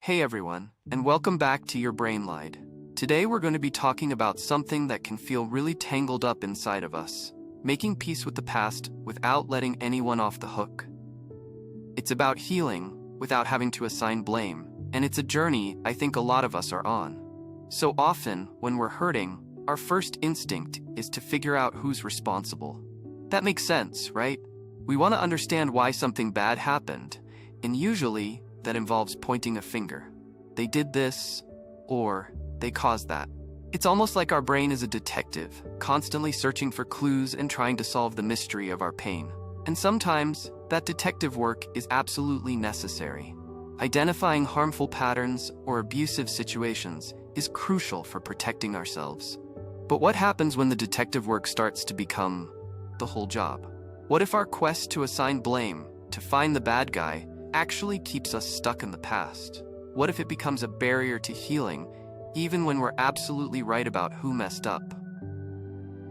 Hey everyone, and welcome back to Your Brain Lied. Today we're going to be talking about something that can feel really tangled up inside of us, making peace with the past without letting anyone off the hook. It's about healing without having to assign blame, and it's a journey I think a lot of us are on. So often, when we're hurting, our first instinct is to figure out who's responsible. That makes sense, right? We want to understand why something bad happened, and usually that involves pointing a finger. They did this, or they caused that. It's almost like our brain is a detective, constantly searching for clues and trying to solve the mystery of our pain. And sometimes, that detective work is absolutely necessary. Identifying harmful patterns or abusive situations is crucial for protecting ourselves. But what happens when the detective work starts to become the whole job? What if our quest to assign blame, to find the bad guy, actually keeps us stuck in the past? What if it becomes a barrier to healing, even when we're absolutely right about who messed up?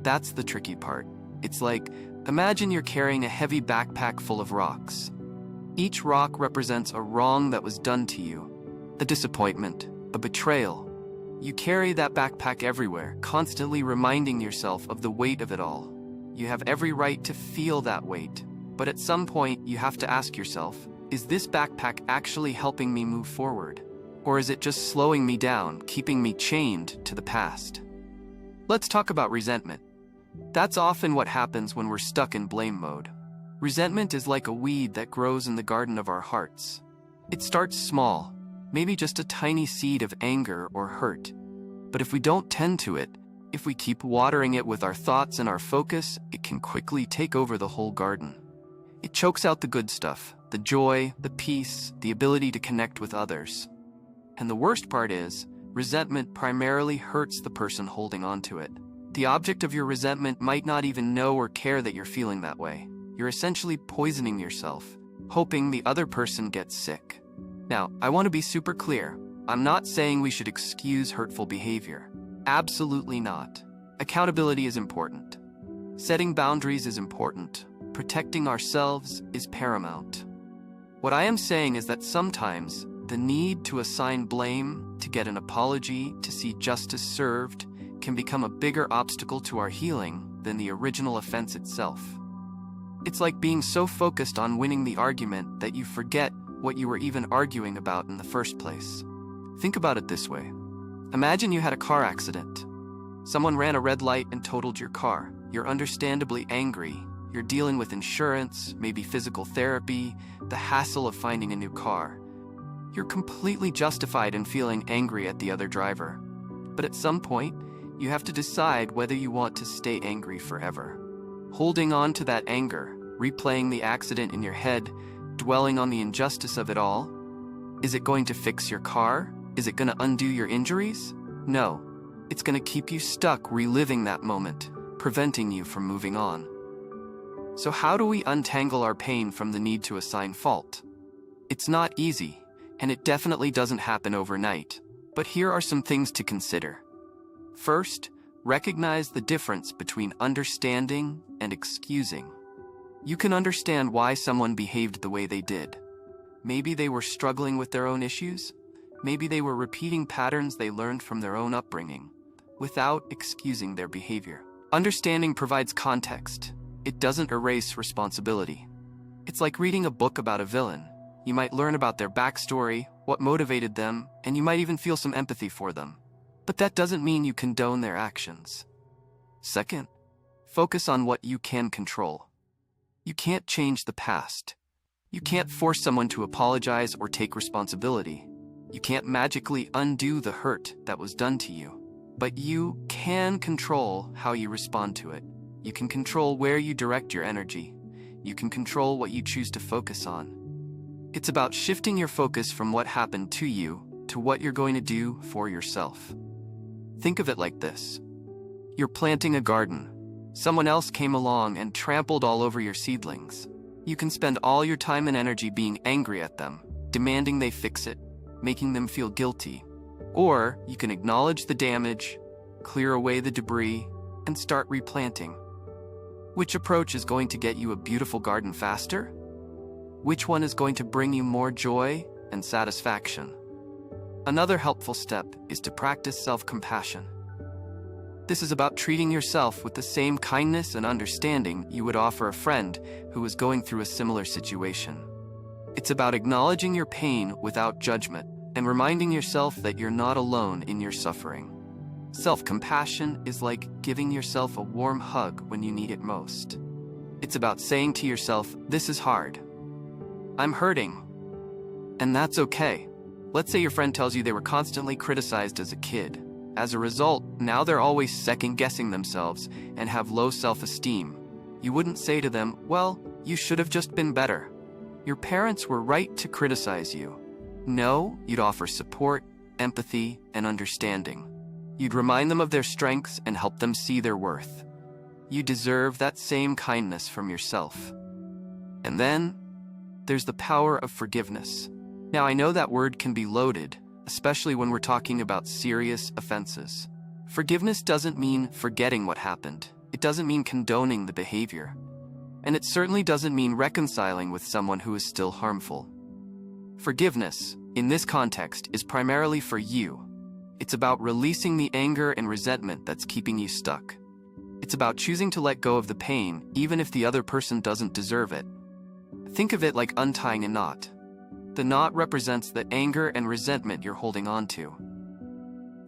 That's the tricky part. It's like, imagine you're carrying a heavy backpack full of rocks. Each rock represents a wrong that was done to you, a disappointment, a betrayal. You carry that backpack everywhere, constantly reminding yourself of the weight of it all. You have every right to feel that weight, but at some point you have to ask yourself, is this backpack actually helping me move forward? Or is it just slowing me down, keeping me chained to the past? Let's talk about resentment. That's often what happens when we're stuck in blame mode. Resentment is like a weed that grows in the garden of our hearts. It starts small, maybe just a tiny seed of anger or hurt. But if we don't tend to it, if we keep watering it with our thoughts and our focus, it can quickly take over the whole garden. It chokes out the good stuff, the joy, the peace, the ability to connect with others. And the worst part is, resentment primarily hurts the person holding on to it. The object of your resentment might not even know or care that you're feeling that way. You're essentially poisoning yourself, hoping the other person gets sick. Now, I want to be super clear. I'm not saying we should excuse hurtful behavior. Absolutely not. Accountability is important. Setting boundaries is important. Protecting ourselves is paramount. What I am saying is that sometimes the need to assign blame, to get an apology, to see justice served, can become a bigger obstacle to our healing than the original offense itself. It's like being so focused on winning the argument that you forget what you were even arguing about in the first place. Think about it this way. Imagine you had a car accident. Someone ran a red light and totaled your car. You're understandably angry. You're dealing with insurance, maybe physical therapy, the hassle of finding a new car. You're completely justified in feeling angry at the other driver. But at some point, you have to decide whether you want to stay angry forever. Holding on to that anger, replaying the accident in your head, dwelling on the injustice of it all. Is it going to fix your car? Is it going to undo your injuries? No. It's going to keep you stuck reliving that moment, preventing you from moving on. So how do we untangle our pain from the need to assign fault? It's not easy, and it definitely doesn't happen overnight. But here are some things to consider. First, recognize the difference between understanding and excusing. You can understand why someone behaved the way they did. Maybe they were struggling with their own issues. Maybe they were repeating patterns they learned from their own upbringing, without excusing their behavior. Understanding provides context. It doesn't erase responsibility. It's like reading a book about a villain. You might learn about their backstory, what motivated them, and you might even feel some empathy for them. But that doesn't mean you condone their actions. Second, focus on what you can control. You can't change the past. You can't force someone to apologize or take responsibility. You can't magically undo the hurt that was done to you. But you can control how you respond to it. You can control where you direct your energy. You can control what you choose to focus on. It's about shifting your focus from what happened to you to what you're going to do for yourself. Think of it like this. You're planting a garden. Someone else came along and trampled all over your seedlings. You can spend all your time and energy being angry at them, demanding they fix it, making them feel guilty. Or you can acknowledge the damage, clear away the debris, and start replanting. Which approach is going to get you a beautiful garden faster? Which one is going to bring you more joy and satisfaction? Another helpful step is to practice self-compassion. This is about treating yourself with the same kindness and understanding you would offer a friend who is going through a similar situation. It's about acknowledging your pain without judgment and reminding yourself that you're not alone in your suffering. Self-compassion is like giving yourself a warm hug when you need it most. It's about saying to yourself, "This is hard. I'm hurting. And that's okay." Let's say your friend tells you they were constantly criticized as a kid. As a result, now they're always second-guessing themselves and have low self-esteem. You wouldn't say to them, "Well, you should have just been better. Your parents were right to criticize you." No, you'd offer support, empathy, and understanding. You'd remind them of their strengths and help them see their worth. You deserve that same kindness from yourself. And then, there's the power of forgiveness. Now, I know that word can be loaded, especially when we're talking about serious offenses. Forgiveness doesn't mean forgetting what happened. It doesn't mean condoning the behavior. And it certainly doesn't mean reconciling with someone who is still harmful. Forgiveness, in this context, is primarily for you. It's about releasing the anger and resentment that's keeping you stuck. It's about choosing to let go of the pain, even if the other person doesn't deserve it. Think of it like untying a knot. The knot represents the anger and resentment you're holding on to.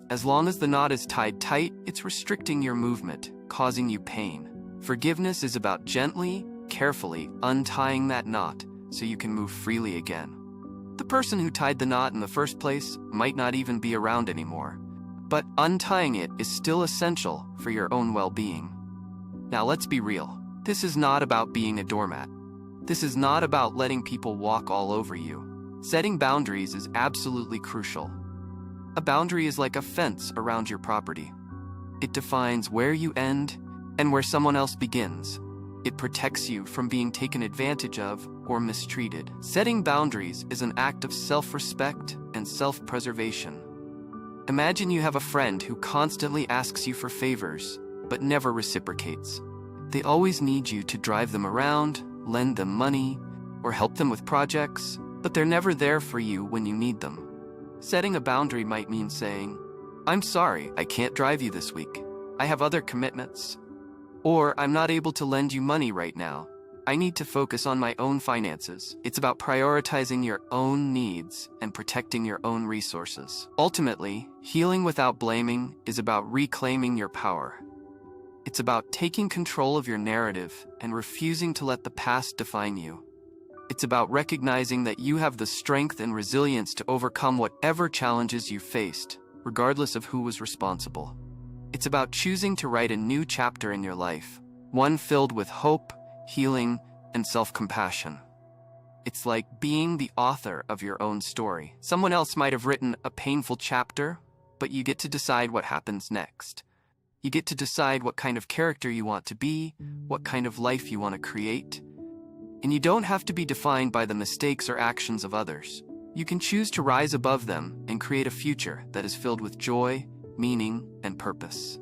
As long as the knot is tied tight, it's restricting your movement, causing you pain. Forgiveness is about gently, carefully untying that knot so you can move freely again. The person who tied the knot in the first place might not even be around anymore, but untying it is still essential for your own well-being. Now let's be real. This is not about being a doormat. This is not about letting people walk all over you. Setting boundaries is absolutely crucial. A boundary is like a fence around your property. It defines where you end and where someone else begins. It protects you from being taken advantage of or mistreated. Setting boundaries is an act of self-respect and self-preservation. Imagine you have a friend who constantly asks you for favors, but never reciprocates. They always need you to drive them around, lend them money, or help them with projects, but they're never there for you when you need them. Setting a boundary might mean saying, "I'm sorry, I can't drive you this week. I have other commitments." Or, "I'm not able to lend you money right now. I need to focus on my own finances." It's about prioritizing your own needs and protecting your own resources. Ultimately, healing without blaming is about reclaiming your power. It's about taking control of your narrative and refusing to let the past define you. It's about recognizing that you have the strength and resilience to overcome whatever challenges you faced, regardless of who was responsible. It's about choosing to write a new chapter in your life, one filled with hope, healing, and self-compassion. It's like being the author of your own story. Someone else might have written a painful chapter, but you get to decide what happens next. You get to decide what kind of character you want to be, what kind of life you want to create. And you don't have to be defined by the mistakes or actions of others. You can choose to rise above them and create a future that is filled with joy, meaning, and purpose.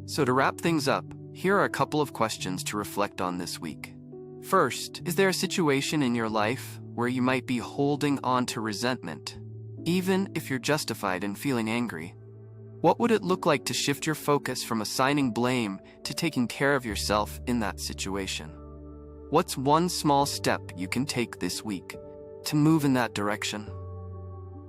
So to wrap things up, here are a couple of questions to reflect on this week. First, is there a situation in your life where you might be holding on to resentment, even if you're justified in feeling angry? What would it look like to shift your focus from assigning blame to taking care of yourself in that situation? What's one small step you can take this week to move in that direction?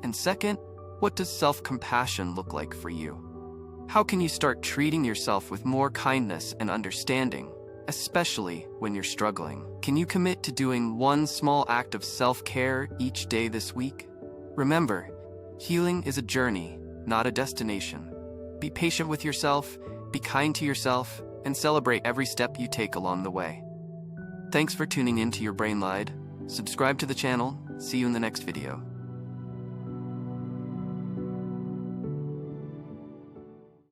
And second, what does self-compassion look like for you? How can you start treating yourself with more kindness and understanding, especially when you're struggling? Can you commit to doing one small act of self-care each day this week? Remember, healing is a journey, not a destination. Be patient with yourself, be kind to yourself, and celebrate every step you take along the way. Thanks for tuning in to Your Brain Lied. Subscribe to the channel. See you in the next video.